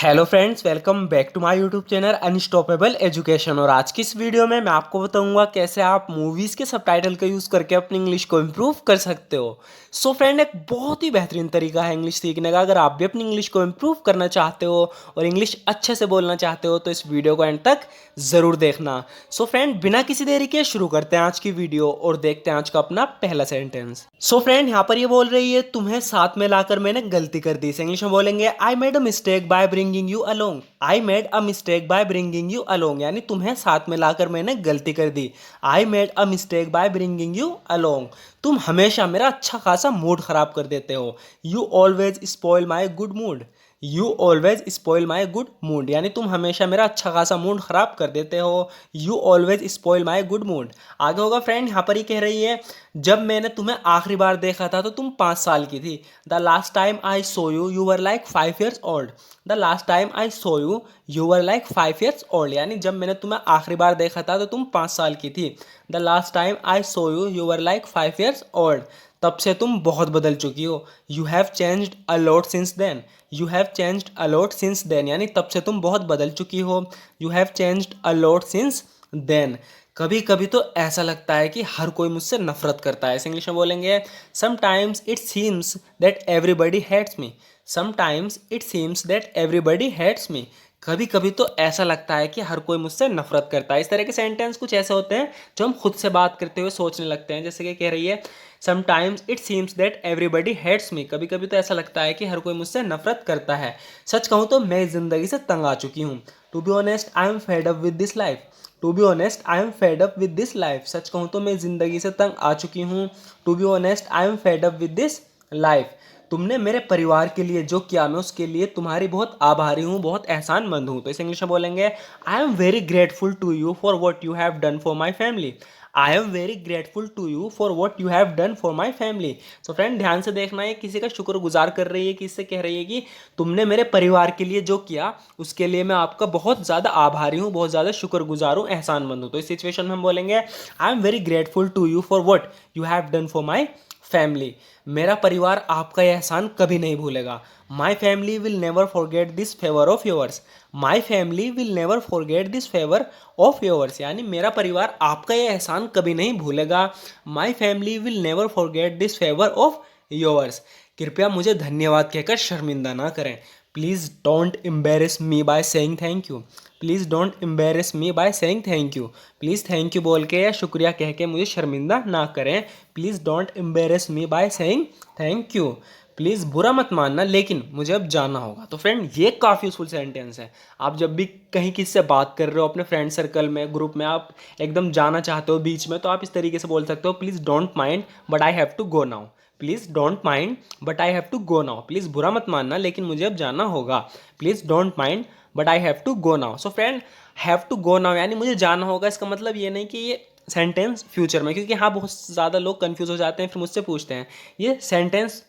Hello friends, welcome back to my YouTube channel unstoppable education. और आज की इस वीडियो में मैं आपको बताऊंगा कैसे आप मूवीज़ के सबटाइटल का यूज़ करके अपनी इंग्लिश को इम्प्रूव कर सकते हो। सो फ्रेंड, एक बहुत ही बेहतरीन तरीका है इंग्लिश सीखने का। अगर आप भी अपनी इंग्लिश को इम्प्रूव करना चाहते हो और इंग्लिश अच्छे से बोलना चाहते हो तो इस वीडियो को एंड तक ज़रूर देखना। सो फ्रेंड, बिना किसी देरी के शुरू करते हैं आज की वीडियो और देखते हैं आज का अपना पहला सेंटेंस। सो फ्रेंड, यहाँ पर ये बोल रही है तुम्हें साथ में लाकर मैंने गलती कर दी। इसे इंग्लिश में बोलेंगे I made a mistake by bringing you along. I made a mistake by bringing you along, यानी तुम्हें साथ में लाकर मैंने गलती कर दी। I made a mistake by bringing you along. तुम हमेशा मेरा अच्छा खासा मूड खराब कर देते हो। You always spoil my good mood. You always spoil my good mood, यानी तुम हमेशा मेरा अच्छा खासा मूड खराब कर देते हो। You always spoil my good mood. आगे होगा फ्रेंड, यहाँ पर ही कह रही है जब मैंने तुम्हें आखिरी बार देखा था तो तुम 5 साल की थी। The last time I saw you you were like 5 years old. The last time I saw you you were like 5 years old, यानी जब मैंने तुम्हें आखिरी बार देखा था तो तुम 5 साल की थी। The last time I saw you you were like 5 years old. तब से तुम बहुत बदल चुकी हो। You have changed a lot since then. You have changed a lot since then, यानी तब से तुम बहुत बदल चुकी हो। You have changed a lot since then. कभी कभी तो ऐसा लगता है कि हर कोई मुझसे नफरत करता है। इसे इंग्लिश में बोलेंगे sometimes it seems that everybody hates me. Sometimes it seems that everybody hates me. कभी कभी तो ऐसा लगता है कि हर कोई मुझसे नफरत करता है। इस तरह के सेंटेंस कुछ ऐसे होते हैं जो हम खुद से बात करते हुए सोचने लगते हैं। जैसे कि कह रही है sometimes it seems that everybody hates me. कभी कभी तो ऐसा लगता है कि हर कोई मुझसे नफरत करता है। सच कहूँ तो मैं इस जिंदगी से तंग आ चुकी हूँ। To be honest I am fed up with this life. To be honest I am fed up with this life. सच कहूँ तो मैं ज़िंदगी से तंग आ चुकी हूँ। To be honest I am fed up with this life. तुमने मेरे परिवार के लिए जो किया मैं उसके लिए तुम्हारी बहुत आभारी हूँ, बहुत एहसानमंद हूँ। तो इसे इंग्लिश में बोलेंगे I am very grateful to you for what you have done for my family. I am very grateful to you for what you have done for my family. तो फ्रेंड, ध्यान से देखना है, किसी का शुक्रगुजार कर रही है, किससे कह रही है कि तुमने मेरे परिवार के लिए जो किया उसके लिए मैं आपका बहुत ज़्यादा आभारी हूँ, बहुत ज़्यादा शुक्रगुजार हूँ, एहसानमंद हूँ। तो इस सिचुएशन में हम बोलेंगे I am very grateful to you for what you have done for my family. मेरा परिवार आपका यह एहसान कभी नहीं भूलेगा। My family will never forget this favour of yours. My family will never forget this favour of yours, यानी मेरा परिवार आपका यह एहसान कभी नहीं भूलेगा। My family will never forget this favour of yours. कृपया मुझे धन्यवाद कहकर शर्मिंदा ना करें। Please don't embarrass me by saying thank you. Please don't embarrass me by saying thank you. Please thank you बोल के या शुक्रिया कह के मुझे शर्मिंदा ना करें। Please don't embarrass me by saying thank you. Please बुरा मत मानना, लेकिन मुझे अब जाना होगा। तो फ्रेंड, ये काफ़ी यूजफुल सेंटेंस है। आप जब भी कहीं किसी से बात कर रहे हो, अपने फ्रेंड सर्कल में, ग्रुप में, आप एकदम जाना चाहते हो बीच में, तो आप इस तरीके से बोल सकते हो please don't mind but I have to go now. Please don't mind but I have to go now. Please बुरा मत मानना, लेकिन मुझे अब जाना होगा। Please don't mind but I have to go now. So friend, have to go now यानी मुझे जाना होगा। इसका मतलब ये नहीं कि ये सेंटेंस फ्यूचर में, क्योंकि हाँ बहुत ज़्यादा लोग कंफ्यूज हो जाते हैं, फिर मुझसे पूछते हैं ये सेंटेंस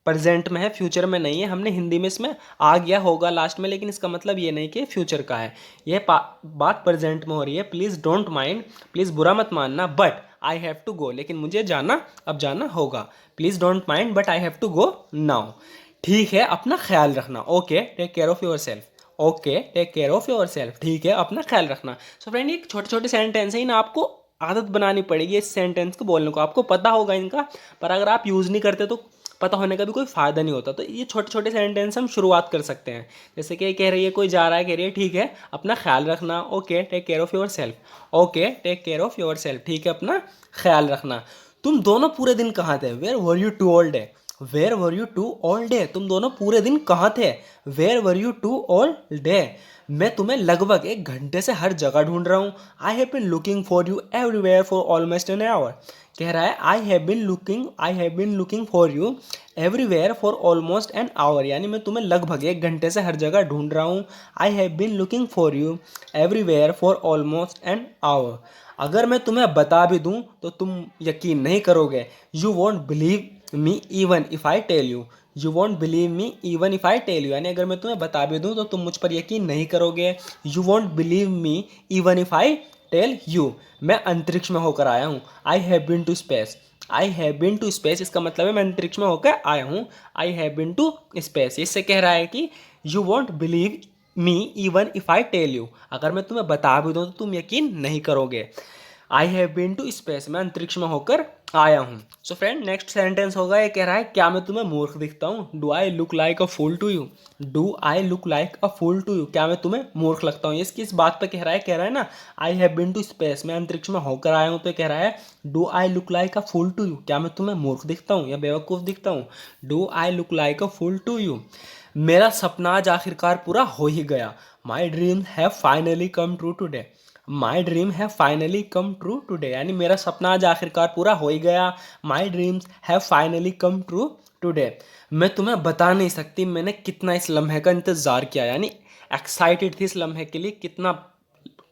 प्रेजेंट में है, फ्यूचर में नहीं है। हमने हिंदी में इसमें आ गया होगा लास्ट में, लेकिन इसका मतलब ये नहीं कि फ्यूचर का है। ये बात प्रेजेंट में हो रही है। प्लीज़ डोंट माइंड, प्लीज़ बुरा मत मानना, but I have to go, लेकिन मुझे जाना अब जाना होगा। Please don't mind but I have to go now. ठीक है, अपना ख्याल रखना। Okay, take care of yourself. Okay, take care of yourself. ठीक है, अपना ख्याल रखना। सो फ्रेंड, ये छोटे छोटे सेंटेंस है, इन आपको आदत बनानी पड़ेगी इस सेंटेंस को बोलने को। आपको पता होगा इनका, पर अगर आप यूज़ नहीं करते तो पता होने का भी कोई फ़ायदा नहीं होता। तो ये छोटे छोटे सेंटेंस हम शुरुआत कर सकते हैं। जैसे कि कह रही है, कोई जा रहा है, कह रही है ठीक है अपना ख्याल रखना। Okay, take care of yourself. Okay, take care of yourself. ठीक है, अपना ख्याल रखना। तुम दोनों पूरे दिन कहाँ थे? Where were you two all day? Where were you two all day? तुम दोनों पूरे दिन कहाँ थे? Where were you two all day? मैं तुम्हें लगभग 1 घंटे से हर जगह ढूंढ रहा हूँ। I have been looking for you everywhere for almost an hour. कह रहा है आई have been looking for you everywhere for almost an hour, यानी मैं तुम्हें लगभग 1 घंटे से हर जगह ढूंढ रहा हूँ। I have been looking for you everywhere for almost an hour. अगर मैं तुम्हें बता भी दूँ तो तुम यकीन नहीं करोगे। You won't believe me even if I tell you. You won't believe me even if I tell you, यानी अगर मैं तुम्हें बता भी दूँ तो तुम मुझ पर यकीन नहीं करोगे। You won't believe me even if I tell you. मैं अंतरिक्ष में होकर आया हूँ। I have been to space. I have been to space, इसका मतलब है मैं अंतरिक्ष में होकर आया हूँ। I have been to space. इससे कह रहा है कि you won't believe me even if I tell you, अगर मैं तुम्हें बता भी दूँ तो तुम यकीन नहीं करोगे। I have been to space, मैं अंतरिक्ष में होकर आया हूँ। सो फ्रेंड नेक्स्ट सेंटेंस होगा, ये कह रहा है क्या मैं तुम्हें मूर्ख दिखता हूँ? Do I look like a fool to you? Do I look like a fool to you, क्या मैं तुम्हें मूर्ख लगता हूँ? ये किस बात पे कह रहा है ना, I have been to space, मैं अंतरिक्ष में होकर आया हूँ, तो कह रहा है do I look like a fool to you, क्या मैं तुम्हें मूर्ख दिखता हूँ या बेवकूफ़ दिखता हूँ? Do I look like a fool to you. मेरा सपना आज आखिरकार पूरा हो ही गया। My dream have finally come true today. My dream have finally come true today, यानी मेरा सपना आज आखिरकार पूरा हो ही गया। My dreams have finally come true today. मैं तुम्हें बता नहीं सकती मैंने कितना इस लम्हे का इंतज़ार किया, यानी एक्साइटेड थी इस लम्हे के लिए, कितना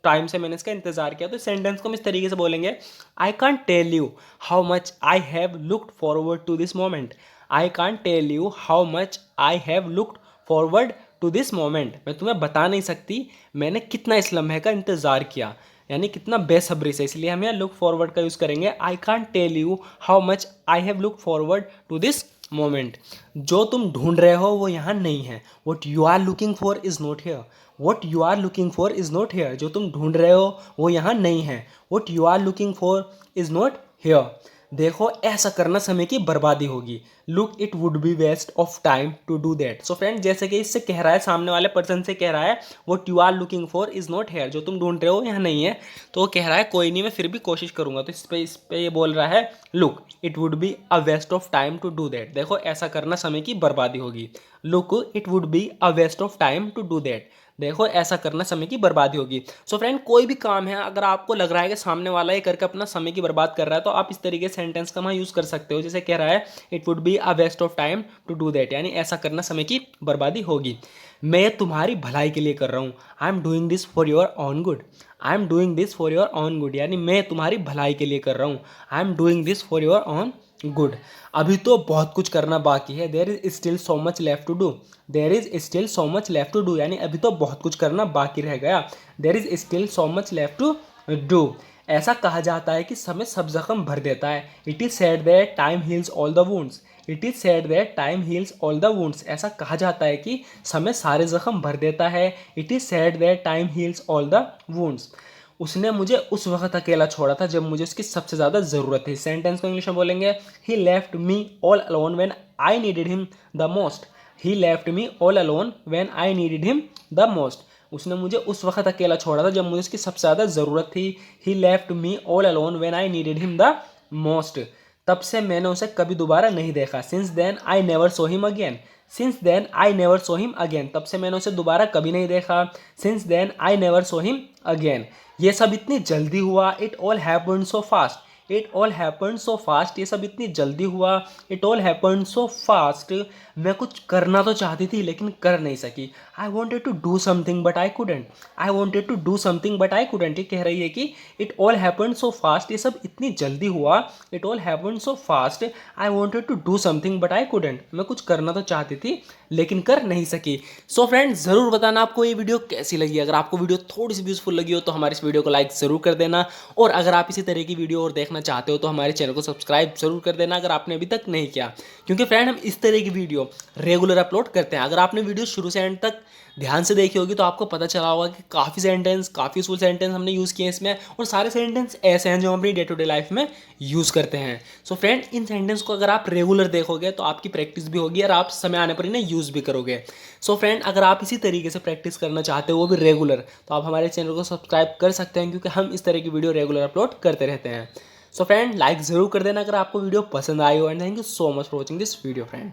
टाइम से मैंने इसका इंतज़ार किया। तो सेंटेंस को हम इस तरीके से बोलेंगे, I can't tell you how much I have looked forward to this moment. I can't tell you how much I have looked forward to this moment. मैं तुम्हें बता नहीं सकती मैंने कितना इस लम्हे का इंतज़ार किया, यानी कितना बेसब्री से, इसलिए हम यहाँ लुक फॉरवर्ड का यूज़ करेंगे। I can't tell you how much I have look forward to this moment. जो तुम ढूंढ रहे हो वो यहाँ नहीं है। What you are looking for is not here. What you are looking for is not here, जो तुम ढूंढ रहे हो वो यहाँ नहीं है। What you are looking for is not here. देखो ऐसा करना समय की बर्बादी होगी। Look it would B waste of time to do that. So friend जैसे कि इससे कह रहा है, सामने वाले पर्सन से कह रहा है what you are looking for is not here, जो तुम ढूंढ रहे हो यहाँ नहीं है। तो वो कह रहा है कोई नहीं मैं फिर भी कोशिश करूंगा। तो इस पे ये बोल रहा है look it would be a waste of time to do that. देखो ऐसा करना समय की बर्बादी होगी। Look it would be a waste of time to do that. देखो ऐसा करना समय की बर्बादी होगी। सो फ्रेंड कोई भी काम है अगर आपको लग रहा है कि सामने वाला ये करके अपना समय की बर्बाद कर रहा है, तो आप इस तरीके से सेंटेंस का वहाँ यूज़ कर सकते हो। जैसे कह रहा है it would be a waste of time to do that, यानी ऐसा करना समय की बर्बादी होगी। मैं तुम्हारी भलाई के लिए कर रहा हूँ। I am doing this for your own good. I am doing this for your own good, यानी मैं तुम्हारी भलाई के लिए कर रहा हूँ। I am doing this for your own good. अभी तो बहुत कुछ करना बाकी है। There is still so much left to do. There is still so much left to do, यानी अभी तो बहुत कुछ करना बाकी रह गया। There is still so much left to do. ऐसा कहा जाता है कि समय सब जख्म भर देता है। It is said that time heals all the wounds. It is said that time heals all the wounds. ऐसा कहा जाता है कि समय सारे जख्म भर देता है। It is said that time heals all the wounds. उसने मुझे उस वक्त अकेला छोड़ा था जब मुझे उसकी सबसे ज़्यादा ज़रूरत थी। सेंटेंस को इंग्लिश में बोलेंगे, he left me all alone when I needed him the most. He left me all alone when I needed him the most. उसने मुझे उस वक्त अकेला छोड़ा था जब मुझे उसकी सबसे ज़्यादा ज़रूरत थी। He left me all alone when I needed him the most. तब से मैंने उसे कभी दोबारा नहीं देखा। Since then I never saw him again. Since then I never saw him again, तब से मैंने उसे दोबारा कभी नहीं देखा। Since then I never saw him again. ये सब इतनी जल्दी हुआ। It all happened so fast. It all happened so fast, ये सब इतनी जल्दी हुआ। It all happened so fast. मैं कुछ करना तो चाहती थी लेकिन कर नहीं सकी। I wanted to do something but I couldn't. I wanted to do something but I couldn't. ये कह रही है कि it all happened so fast, ये सब इतनी जल्दी हुआ। It all happened so fast. I wanted to do something but I couldn't. मैं कुछ करना तो चाहती थी लेकिन कर नहीं सकी। सो फ्रेंड्स ज़रूर बताना आपको ये वीडियो कैसी लगी। अगर आपको वीडियो थोड़ी सी यूजफुल लगी हो तो हमारे इस वीडियो को लाइक ज़रूर कर देना, और अगर आप इसी तरह की वीडियो और देखना चाहते हो तो हमारे चैनल को सब्सक्राइब ज़रूर कर देना अगर आपने अभी तक नहीं किया, क्योंकि फ्रेंड हम इस तरह की वीडियो रेगुलर अपलोड करते हैं। अगर आपने वीडियो शुरू से एंड तक ध्यान से देखी होगी तो आपको पता चला होगा कि काफ़ी सेंटेंस, काफ़ी यूजफुल सेंटेंस हमने यूज़ किए इसमें, और सारे सेंटेंस ऐसे हैं जो हम अपनी डे टू डे लाइफ में यूज़ करते हैं। सो फ्रेंड इन सेंटेंस को अगर आप रेगुलर देखोगे तो आपकी प्रैक्टिस भी होगी और आप समय आने पर इन्हें यूज़ भी करोगे। सो फ्रेंड अगर आप इसी तरीके से प्रैक्टिस करना चाहते हो वो भी रेगुलर, तो आप हमारे चैनल को सब्सक्राइब कर सकते हैं, क्योंकि हम इस तरह की वीडियो रेगुलर अपलोड करते रहते हैं। सो फ्रेंड लाइक ज़रूर कर देना अगर आपको वीडियो पसंद आई हो, and thank you so much for watching this video friend.